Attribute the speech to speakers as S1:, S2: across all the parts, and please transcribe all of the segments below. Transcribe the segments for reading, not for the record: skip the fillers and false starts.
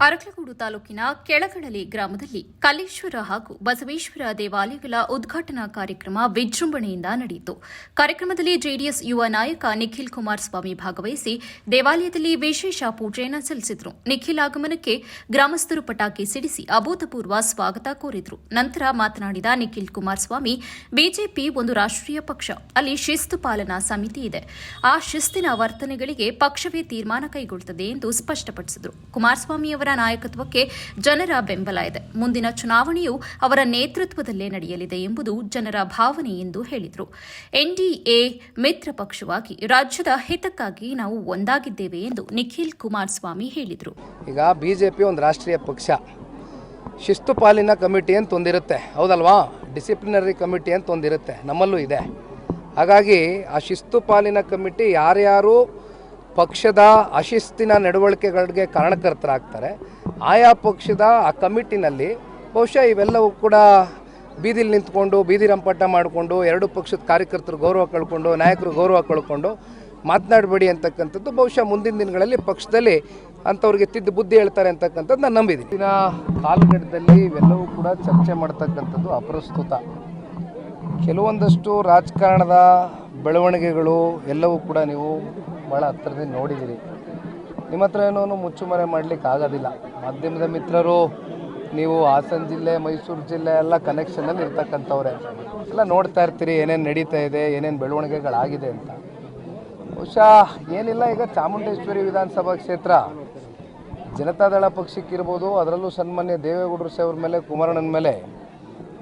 S1: ಅರಕಲಗೂಡು ತಾಲೂಕಿನ ಕೆಳಗಡಲಿ ಗ್ರಾಮದಲ್ಲಿ ಕಲ್ಲೇಶ್ವರ ಹಾಗೂ ಬಸವೇಶ್ವರ ದೇವಾಲಯಗಳ ಉದ್ಘಾಟನಾ ಕಾರ್ಯಕ್ರಮ ವಿಜೃಂಭಣೆಯಿಂದ ನಡೆಯಿತು. ಕಾರ್ಯಕ್ರಮದಲ್ಲಿ ಜೆಡಿಎಸ್ ಯುವ ನಾಯಕ ನಿಖಿಲ್ ಕುಮಾರಸ್ವಾಮಿ ಭಾಗವಹಿಸಿ ದೇವಾಲಯದಲ್ಲಿ ವಿಶೇಷ ಪೂಜೆಯನ್ನು ಸಲ್ಲಿಸಿದರು. ನಿಖಿಲ್ ಆಗಮನಕ್ಕೆ ಗ್ರಾಮಸ್ಥರು ಪಟಾಕಿ ಸಿಡಿಸಿ ಅಭೂತಪೂರ್ವ ಸ್ವಾಗತ ಕೋರಿದರು. ನಂತರ ಮಾತನಾಡಿದ ನಿಖಿಲ್ ಕುಮಾರಸ್ವಾಮಿ, ಬಿಜೆಪಿ ಒಂದು ರಾಷ್ಟ್ರೀಯ ಪಕ್ಷ, ಅಲ್ಲಿ ಶಿಸ್ತು ಪಾಲನಾ ಸಮಿತಿ ಇದೆ. ಆ ಶಿಸ್ತಿನ ವರ್ತನೆಗಳಿಗೆ ಪಕ್ಷವೇ ತೀರ್ಮಾನ ಕೈಗೊಳ್ಳುತ್ತದೆ ಎಂದು ಸ್ಪಷ್ಟಪಡಿಸಿದರು. ಕುಮಾರಸ್ವಾಮಿ ಅವರ ನಾಯಕತ್ವಕ್ಕೆ ಜನರ ಬೆಂಬಲ ಇದೆ. ಮುಂದಿನ ಚುನಾವಣೆಯು ಅವರ ನೇತೃತ್ವದಲ್ಲೇ ನಡೆಯಲಿದೆ ಎಂಬುದು ಜನರ ಭಾವನೆ ಎಂದು ಹೇಳಿದರು. ಎನ್ಡಿಎ ಮಿತ್ರ ಪಕ್ಷವಾಗಿ ರಾಜ್ಯದ ಹಿತಕ್ಕಾಗಿ ನಾವು ಒಂದಾಗಿದ್ದೇವೆ ಎಂದು ನಿಖಿಲ್ ಕುಮಾರಸ್ವಾಮಿ ಹೇಳಿದರು.
S2: ಈಗ ಬಿಜೆಪಿ ಒಂದು ರಾಷ್ಟ್ರೀಯ ಪಕ್ಷ, ಶಿಸ್ತು ಪಾಲಿನ ಕಮಿಟಿ ಅಂತ ಒಂದಿರುತ್ತೆ, ಹೌದಲ್ವಾ? ಡಿಸಿಪ್ಲಿನರಿ ಕಮಿಟಿ ಅಂತ ಒಂದಿರುತ್ತೆ, ನಮ್ಮಲ್ಲೂ ಇದೆ. ಹಾಗಾಗಿ ಆ ಶಿಸ್ತು ಪಾಲಿನ ಕಮಿಟಿ ಯಾರ್ಯಾರು ಪಕ್ಷದ ಅಶಿಸ್ತಿನ ನಡವಳಿಕೆಗಳಿಗೆ ಕಾರಣಕರ್ತರಾಗ್ತಾರೆ, ಆಯಾ ಪಕ್ಷದ ಆ ಕಮಿಟಿನಲ್ಲಿ ಬಹುಶಃ ಇವೆಲ್ಲವೂ ಕೂಡ ಬೀದಿಲಿ ನಿಂತ್ಕೊಂಡು ಬೀದಿ ರಂಪಾಟ ಮಾಡಿಕೊಂಡು ಎರಡು ಪಕ್ಷದ ಕಾರ್ಯಕರ್ತರು ಗೌರವ ಕಳ್ಕೊಂಡು ನಾಯಕರು ಗೌರವ ಕಳ್ಕೊಂಡು ಮಾತನಾಡಬೇಡಿ ಅಂತಕ್ಕಂಥದ್ದು ಬಹುಶಃ ಮುಂದಿನ ದಿನಗಳಲ್ಲಿ ಪಕ್ಷದಲ್ಲಿ ಅಂಥವ್ರಿಗೆ ತಿದ್ದು ಬುದ್ಧಿ ಹೇಳ್ತಾರೆ ಅಂತಕ್ಕಂಥದ್ದು ನಾನು ನಂಬಿದ್ದೀನಿ. ದಿನ ಕಾಲಘಟ್ಟದಲ್ಲಿ ಇವೆಲ್ಲವೂ ಕೂಡ ಚರ್ಚೆ ಮಾಡ್ತಕ್ಕಂಥದ್ದು ಅಪ್ರಸ್ತುತ. ಕೆಲವೊಂದಷ್ಟು ರಾಜಕಾರಣದ ಬೆಳವಣಿಗೆಗಳು ಎಲ್ಲವೂ ಕೂಡ ನೀವು ಭಾಳ ಹತ್ತಿರದಿಂದ ನೋಡಿದ್ದೀರಿ. ನಿಮ್ಮ ಹತ್ರ ಏನೋ ಮುಚ್ಚುಮರೆ ಮಾಡಲಿಕ್ಕೆ ಆಗೋದಿಲ್ಲ. ಮಾಧ್ಯಮದ ಮಿತ್ರರು ನೀವು ಹಾಸನ ಜಿಲ್ಲೆ, ಮೈಸೂರು ಜಿಲ್ಲೆ ಎಲ್ಲ ಕನೆಕ್ಷನಲ್ಲಿ ಇರ್ತಕ್ಕಂಥವ್ರೆ, ಎಲ್ಲ ನೋಡ್ತಾ ಇರ್ತೀರಿ ಏನೇನು ನಡೀತಾ ಇದೆ, ಏನೇನು ಬೆಳವಣಿಗೆಗಳಾಗಿದೆ ಅಂತ. ಬಹುಶಃ ಏನಿಲ್ಲ, ಈಗ ಚಾಮುಂಡೇಶ್ವರಿ ವಿಧಾನಸಭಾ ಕ್ಷೇತ್ರ ಜನತಾದಳ ಪಕ್ಷಕ್ಕಿರ್ಬೋದು, ಅದರಲ್ಲೂ ಸನ್ಮಾನ್ಯ ದೇವೇಗೌಡರು ಸಾಹೇಬ್ರ ಮೇಲೆ, ಕುಮಾರಣ್ಣನ ಮೇಲೆ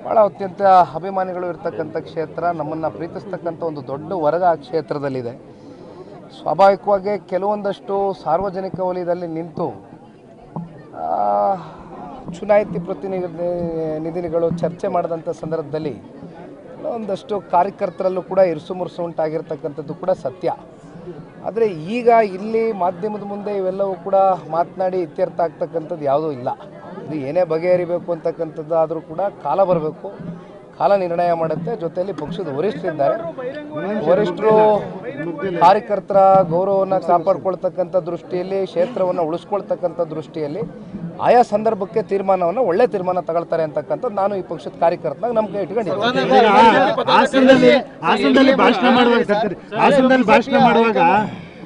S2: ಭಾಳ ಅತ್ಯಂತ ಅಭಿಮಾನಿಗಳು ಇರ್ತಕ್ಕಂಥ ಕ್ಷೇತ್ರ. ನಮ್ಮನ್ನು ಪ್ರೀತಿಸ್ತಕ್ಕಂಥ ಒಂದು ದೊಡ್ಡ ವರ್ಗ ಆ ಕ್ಷೇತ್ರದಲ್ಲಿದೆ. ಸ್ವಾಭಾವಿಕವಾಗಿ ಕೆಲವೊಂದಷ್ಟು ಸಾರ್ವಜನಿಕ ವಲಯದಲ್ಲಿ ನಿಂತು ಚುನಾಯಿತ ಪ್ರತಿನಿಧಿಗಳು ಚರ್ಚೆ ಮಾಡಿದಂಥ ಸಂದರ್ಭದಲ್ಲಿ ಒಂದಷ್ಟು ಕಾರ್ಯಕರ್ತರಲ್ಲೂ ಕೂಡ ಇರುಸು ಮುರುಸು ಉಂಟಾಗಿರ್ತಕ್ಕಂಥದ್ದು ಕೂಡ ಸತ್ಯ. ಆದರೆ ಈಗ ಇಲ್ಲಿ ಮಾಧ್ಯಮದ ಮುಂದೆ ಇವೆಲ್ಲವೂ ಕೂಡ ಮಾತನಾಡಿ ಇತ್ಯರ್ಥ ಆಗ್ತಕ್ಕಂಥದ್ದು ಯಾವುದೂ ಇಲ್ಲ. ಇದು ಏನೇ ಬಗೆಹರಿಬೇಕು ಅಂತಕ್ಕಂಥದ್ದು ಆದರೂ ಕೂಡ ಕಾಲ ಬರಬೇಕು, ಕಾಲ ನಿರ್ಣಯ ಮಾಡುತ್ತೆ. ಜೊತೆಯಲ್ಲಿ ಪಕ್ಷದ ವರಿಷ್ಠರಿದ್ದಾರೆ, ವರಿಷ್ಠರು ಕಾರ್ಯಕರ್ತರ ಗೌರವವನ್ನು ಕಾಪಾಡ್ಕೊಳ್ತಕ್ಕಂಥ ದೃಷ್ಟಿಯಲ್ಲಿ, ಕ್ಷೇತ್ರವನ್ನು ಉಳಿಸ್ಕೊಳ್ತಕ್ಕಂಥ ದೃಷ್ಟಿಯಲ್ಲಿ ಆಯಾ ಸಂದರ್ಭಕ್ಕೆ ತೀರ್ಮಾನವನ್ನು ಒಳ್ಳೆ ತೀರ್ಮಾನ ತಗೊಳ್ತಾರೆ ಅಂತಕ್ಕಂಥದ್ದು ನಾನು ಈ ಪಕ್ಷದ ಕಾರ್ಯಕರ್ತನಾಗ ನಮ್ಮ ಕೈ
S3: ಇಟ್ಕೊಂಡಿದ್ದೀನಿ. ಭಾಷಣ ಮಾಡುವಾಗ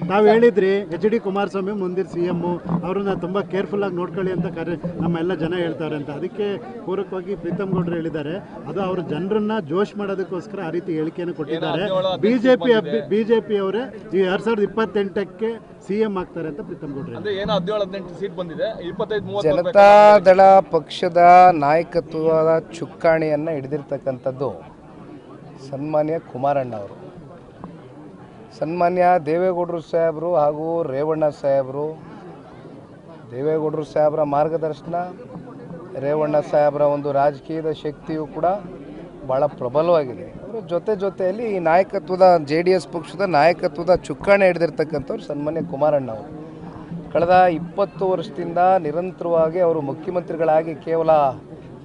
S3: ನಾವು ಹೇಳಿದ್ರಿ HD ಕುಮಾರಸ್ವಾಮಿ ಮುಂದಿನ CM ಅವ್ರನ್ನ ತುಂಬ ಕೇರ್ಫುಲ್ಲಾಗಿ ನೋಡ್ಕೊಳ್ಳಿ ಅಂತ ನಮ್ಮೆಲ್ಲ ಜನ ಹೇಳ್ತಾರೆ ಅಂತ. ಅದಕ್ಕೆ ಪೂರಕವಾಗಿ ಪ್ರೀತಮ್ ಗೌಡ್ರು ಹೇಳಿದ್ದಾರೆ, ಅದು ಅವ್ರ ಜನರನ್ನ ಜೋಶ್ ಮಾಡೋದಕ್ಕೋಸ್ಕರ ಆ ರೀತಿ ಹೇಳಿಕೆಯನ್ನು ಕೊಟ್ಟಿದ್ದಾರೆ. ಬಿಜೆಪಿ ಅವರೇ ಈ 2028ಕ್ಕೆ CM ಆಗ್ತಾರೆ ಅಂತ ಪ್ರೀತಮ್ ಗೌಡ್ರು.
S2: ಜನತಾದಳ ಪಕ್ಷದ ನಾಯಕತ್ವದ ಚುಕ್ಕಾಣಿಯನ್ನು ಹಿಡಿದಿರ್ತಕ್ಕಂಥದ್ದು ಸನ್ಮಾನ್ಯ ಕುಮಾರಣ್ಣ ಅವರು, ಸನ್ಮಾನ್ಯ ದೇವೇಗೌಡರು ಸಾಹೇಬರು ಹಾಗೂ ರೇವಣ್ಣ ಸಾಹೇಬರು. ದೇವೇಗೌಡರು ಸಾಹೇಬರ ಮಾರ್ಗದರ್ಶನ, ರೇವಣ್ಣ ಸಾಹೇಬರ ಒಂದು ರಾಜಕೀಯದ ಶಕ್ತಿಯು ಕೂಡ ಭಾಳ ಪ್ರಬಲವಾಗಿದೆ. ಅವರ ಜೊತೆಯಲ್ಲಿ ಈ ನಾಯಕತ್ವದ JDS ಪಕ್ಷದ ನಾಯಕತ್ವದ ಚುಕ್ಕಾಣಿ ಹಿಡಿದಿರ್ತಕ್ಕಂಥವ್ರು ಸನ್ಮಾನ್ಯ ಕುಮಾರಣ್ಣ ಅವರು. ಕಳೆದ 20 ವರ್ಷದಿಂದ ನಿರಂತರವಾಗಿ ಅವರು ಮುಖ್ಯಮಂತ್ರಿಗಳಾಗಿ ಕೇವಲ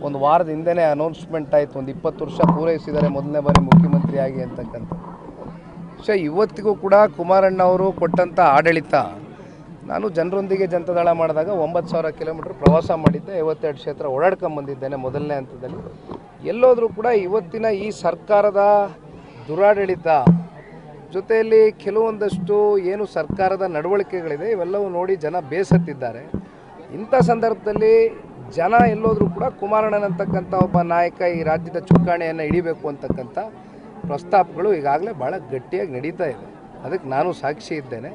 S2: ಒಂದು ವಾರದ ಹಿಂದೆನೇ ಅನೌನ್ಸ್ಮೆಂಟ್ ಆಯಿತು, ಒಂದು 20 ವರ್ಷ ಪೂರೈಸಿದ್ದಾರೆ ಮೊದಲನೇ ಬಾರಿ ಮುಖ್ಯಮಂತ್ರಿಯಾಗಿ ಅಂತಕ್ಕಂಥ. ಇವತ್ತಿಗೂ ಕೂಡ ಕುಮಾರಣ್ಣ ಅವರು ಕೊಟ್ಟಂಥ ಆಡಳಿತ, ನಾನು ಜನರೊಂದಿಗೆ ಜನತಾದಳ ಮಾಡಿದಾಗ 9,000 ಕಿಲೋಮೀಟ್ರ್ ಪ್ರವಾಸ ಮಾಡಿದ್ದೆ, 52 ಕ್ಷೇತ್ರ ಓಡಾಡ್ಕೊಂಬಂದಿದ್ದೇನೆ ಮೊದಲನೇ ಹಂತದಲ್ಲಿ. ಎಲ್ಲೋದ್ರೂ ಕೂಡ ಇವತ್ತಿನ ಈ ಸರ್ಕಾರದ ದುರಾಡಳಿತ ಜೊತೆಯಲ್ಲಿ ಕೆಲವೊಂದಷ್ಟು ಏನು ಸರ್ಕಾರದ ನಡವಳಿಕೆಗಳಿದೆ ಇವೆಲ್ಲವೂ ನೋಡಿ ಜನ ಬೇಸತ್ತಿದ್ದಾರೆ. ಇಂಥ ಸಂದರ್ಭದಲ್ಲಿ ಜನ ಎಲ್ಲೋದ್ರೂ ಕೂಡ ಕುಮಾರಣ್ಣನಂತಕ್ಕಂಥ ಒಬ್ಬ ನಾಯಕ ಈ ರಾಜ್ಯದ ಚುಕ್ಕಾಣಿಯನ್ನು ಹಿಡಿಬೇಕು ಅಂತಕ್ಕಂಥ ಪ್ರಸ್ತಾಪಗಳು ಈಗಾಗಲೇ ಭಾಳ ಗಟ್ಟಿಯಾಗಿ ನಡೀತಾ ಇದೆ. ಅದಕ್ಕೆ ನಾನು ಸಾಕ್ಷಿ ಇದ್ದೇನೆ.